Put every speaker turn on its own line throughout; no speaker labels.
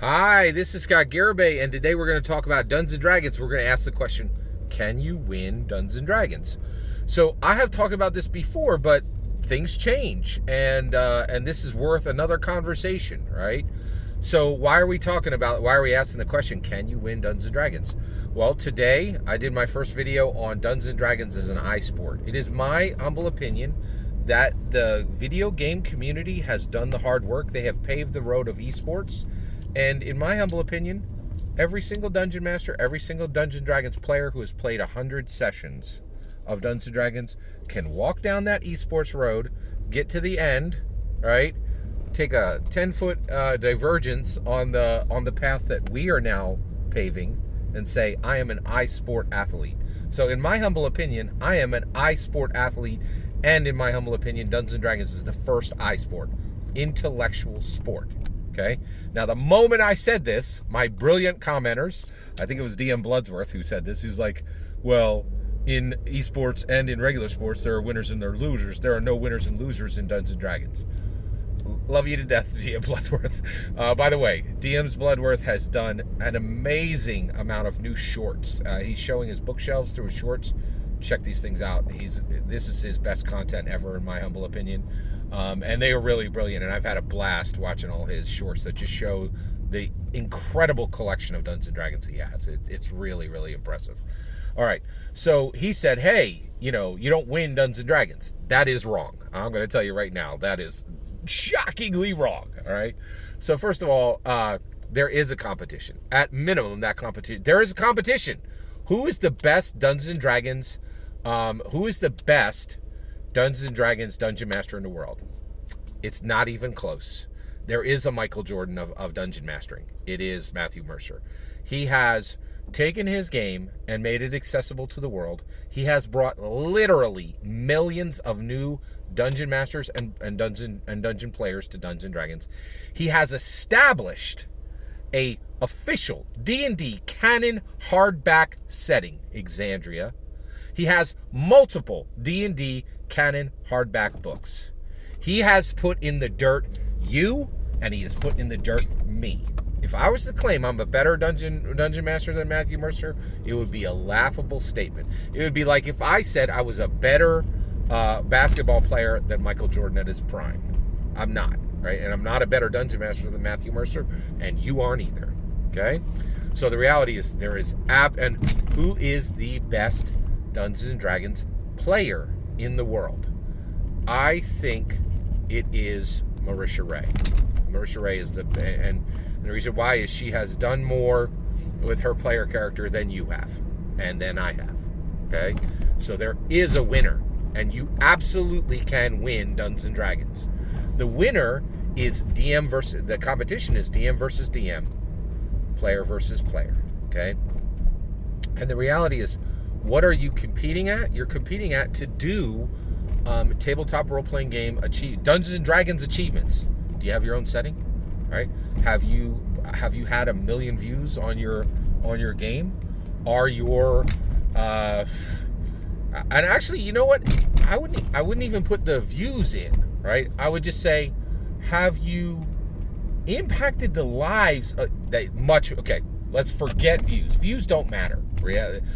Hi, this is Scott Garibay, and today we're going to talk about Dungeons and Dragons. We're going to ask the question, can you win Dungeons and Dragons? So I have talked about this before, but things change, and this is worth another conversation, right? So why are we asking the question, can you win Dungeons and Dragons? Well, today I did my first video on Dungeons and Dragons as an iSport. It is my humble opinion that the video game community has done the hard work. They have paved the road of esports. And in my humble opinion, every single Dungeon Master, every single Dungeons and Dragons player who has played 100 sessions of Dungeons and Dragons can walk down that esports road, get to the end, right? Take a 10-foot divergence on the path that we are now paving and say, I am an iSport athlete. So in my humble opinion, I am an iSport athlete, and in my humble opinion, Dungeons and Dragons is the first iSport, intellectual sport. Okay. Now, the moment I said this, my brilliant commenters, I think it was DM Bloodsworth who said this, who's like, well, in esports and in regular sports, there are winners and there are losers. There are no winners and losers in Dungeons and Dragons. Love you to death, DM Bloodworth. By the way, DM's Bloodworth has done an amazing amount of new shorts. He's showing his bookshelves through his shorts. Check these things out. This is his best content ever, in my humble opinion. And they are really brilliant, and I've had a blast watching all his shorts that just show the incredible collection of Dungeons and Dragons he has. It's really, really impressive. All right, so he said, hey, you don't win Dungeons and Dragons. That is wrong. I'm going to tell you right now, that is shockingly wrong, all right? So first of all, there is a competition. At minimum, there is a competition. Who is the best Dungeons and Dragons, who is the best Dungeons and Dragons Dungeon Master in the world? It's not even close. There is a Michael Jordan of Dungeon Mastering. It is Matthew Mercer. He has taken his game and made it accessible to the world. He has brought literally millions of new Dungeon Masters and Dungeon players to Dungeons and Dragons. He has established a official D&D canon hardback setting, Exandria. He has multiple D&D canon hardback books. He has put in the dirt you, and he has put in the dirt me. If I was to claim I'm a better dungeon master than Matthew Mercer, it would be a laughable statement. It would be like if I said I was a better basketball player than Michael Jordan at his prime. I'm not, right? And I'm not a better dungeon master than Matthew Mercer, and you aren't either. Okay? So the reality is and who is the best Dungeons and Dragons player in the world? I think it is Marisha Ray. Marisha Ray is and the reason why is she has done more with her player character than you have, and than I have. Okay? So there is a winner, and you absolutely can win Dungeons and Dragons. The winner is the competition is DM versus DM, player versus player. Okay? And the reality is, what are you competing at? You're competing at to do tabletop role-playing game Dungeons and Dragons achievements. Do you have your own setting? Right? Have you had 1 million views on your game? Are your and actually, you know what? I wouldn't even put the views in, right? I would just say, have you impacted the lives okay, let's forget views. Views don't matter.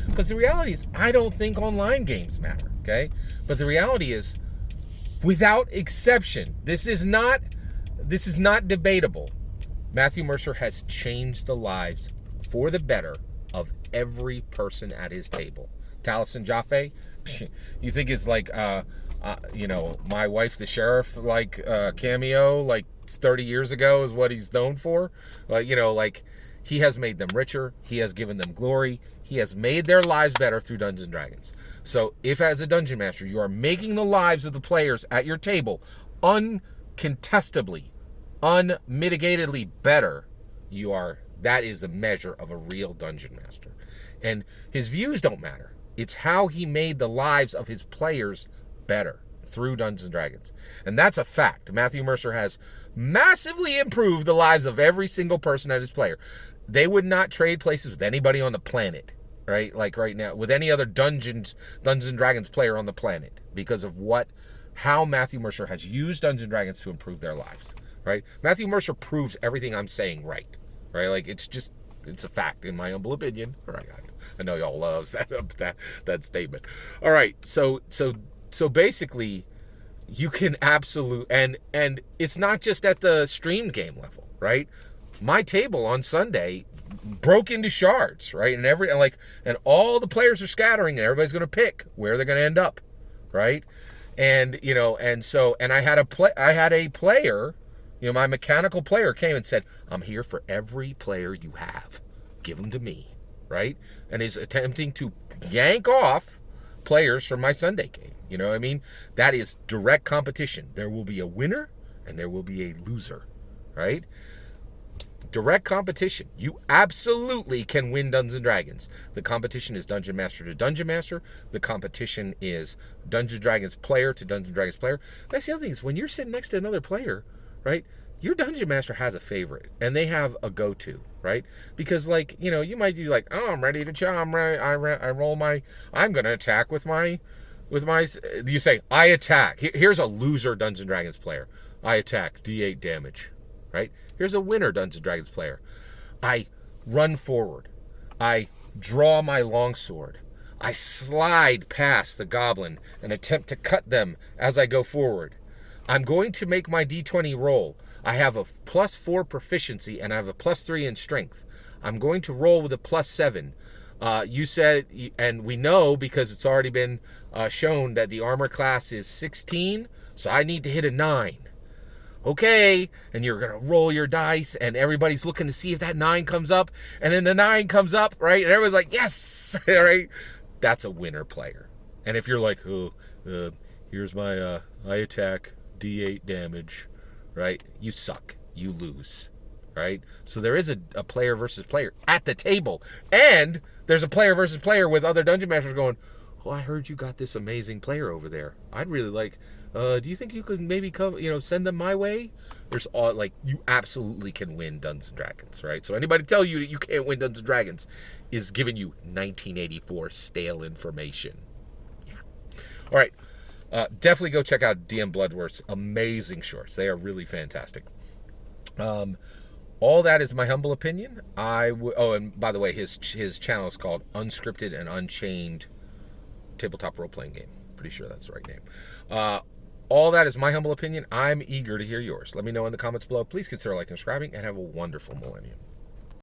Because the reality is, I don't think online games matter, okay? But the reality is, without exception, this is not debatable. Matthew Mercer has changed the lives for the better of every person at his table. Taliesin Jaffe, you think it's like, My Wife the Sheriff, cameo, 30 years ago is what he's known for? He has made them richer. He has given them glory. He has made their lives better through Dungeons and Dragons. So if as a Dungeon Master you are making the lives of the players at your table uncontestably, unmitigatedly better, that is the measure of a real Dungeon Master. And his views don't matter. It's how he made the lives of his players better through Dungeons and Dragons. And that's a fact. Matthew Mercer has massively improved the lives of every single person at his player. They would not trade places with anybody on the planet, right? Like right now, with any other Dungeons and Dragons player on the planet, because of how Matthew Mercer has used Dungeons and Dragons to improve their lives, right? Matthew Mercer proves everything I'm saying right, right? Like it's a fact in my humble opinion. All right, I know y'all loves that statement. All right, so basically, you can and it's not just at the streamed game level, right? My table on Sunday broke into shards, right? And all the players are scattering, and everybody's going to pick where they're going to end up, right? And I had a player, my mechanical player came and said, "I'm here for every player you have. Give them to me," right? And is attempting to yank off players from my Sunday game. You know what I mean? That is direct competition. There will be a winner and there will be a loser, right? Direct competition. You absolutely can win Dungeons & Dragons. The competition is Dungeon Master to Dungeon Master. The competition is Dungeons & Dragons player to Dungeons & Dragons player. That's the other thing is when you're sitting next to another player, right, your Dungeon Master has a favorite and they have a go-to, right? Because you might do oh, I'm ready to chop. I'm going to attack with my, you say, I attack. Here's a loser Dungeons & Dragons player. I attack, D8 damage, right? Here's a winner Dungeons & Dragons player. I run forward. I draw my longsword. I slide past the goblin and attempt to cut them as I go forward. I'm going to make my D20 roll. I have a +4 proficiency and I have a +3 in strength. I'm going to roll with a +7. You said, and we know because it's already been shown that the armor class is 16, so I need to hit a 9. Okay, and you're going to roll your dice, and everybody's looking to see if that 9 comes up, and then the 9 comes up, right? And everyone's like, yes, right? That's a winner player. And if you're like, here's my, I attack, D8 damage, right? You suck. You lose, right? So there is a player versus player at the table, and there's a player versus player with other Dungeon Masters going, oh, I heard you got this amazing player over there. I'd really like, do you think you could maybe come, send them my way? There's you absolutely can win Dungeons & Dragons, right? So anybody tell you that you can't win Dungeons & Dragons is giving you 1984 stale information. Yeah. All right. Definitely go check out DM Bloodworth's amazing shorts. They are really fantastic. All that is my humble opinion. And by the way, his channel is called Unscripted and Unchained Tabletop Role-Playing Game. Pretty sure that's the right name. All that is my humble opinion. I'm eager to hear yours. Let me know in the comments below. Please consider liking and subscribing, and have a wonderful millennium.